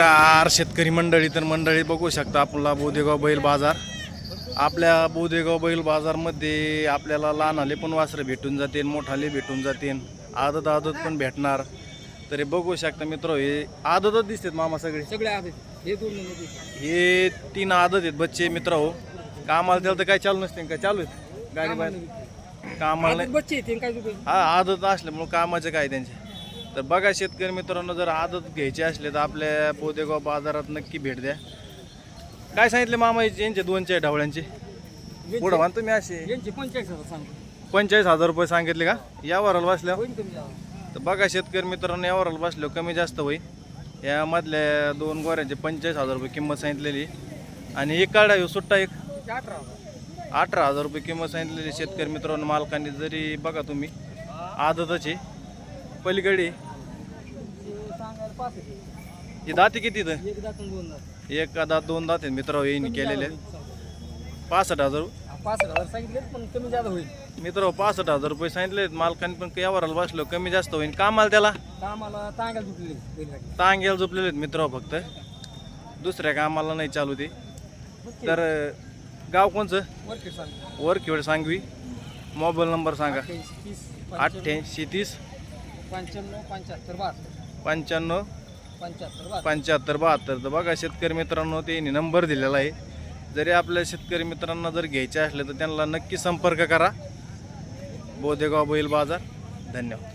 शेतकरी मंडळी तर मंडळी बघू शकता आपला बोदेगाव बैल बाजार. आपल्या बोदेगाव बैल बाजारमध्ये आपल्याला लहान आले पण वासरं भेटून जातील, मोठाले भेटून जातील, आदत आदत पण भेटणार. तरी बघू शकता मित्र, हे आदतच दिसतात मामा सगळे सगळे आदत हे 3 आदत आहेत बच्चे मित्र. हो कामाला त्याला तर काय चालू नसते का? चालू आहेत गाडी बाहेर कामाला बच्चे काय हा आदत असल्यामुळे कामाचे काय त्यांचे. तर बघा शेतकरी मित्रांनो, जर आदत घ्यायची असले तर आपल्या बोदेगाव बाजारात नक्की भेट द्या. काय सांगितले मामा यांचे 2 ढवळ्यांचे? पुढं म्हणतो मी असे 45,000 रुपये सांगितले का यावराला बसल्या? तर बघा शेतकरी मित्रांनो, यावराला बसलो कमी जास्त होईल. यामधल्या 2 गोऱ्यांचे 45,000 रुपये किंमत सांगितलेली आणि एक काढा येऊ सुट्टा एक 18,000 रुपये किंमत सांगितलेली शेतकरी मित्रांनो मालकांनी. जरी बघा तुम्ही आदतचे पलीकडे हे दाते किती एक दात 2 दात आहेत मित्र. येईन केलेले 65,000 मित्र. 65,000 रुपये सांगितले मालकांनी, पण यावराला बसलो कमी जास्त होईल. कामाला त्याला तांग्याला झोपलेले आहेत मित्र, फक्त दुसऱ्या कामाला नाही चालू ते. तर गाव कोणचं? वरखेड सांगवी. मोबाईल नंबर सांगा. 88 30 95 75 72. तर बघा शेतकरी मित्रांनो, ते नंबर दिलेला आहे. जरी आपल्या शेतकरी मित्रांना जर घ्यायचे असले तर त्यांना नक्की संपर्क करा. बोदेगाव बैल बाजार. धन्यवाद.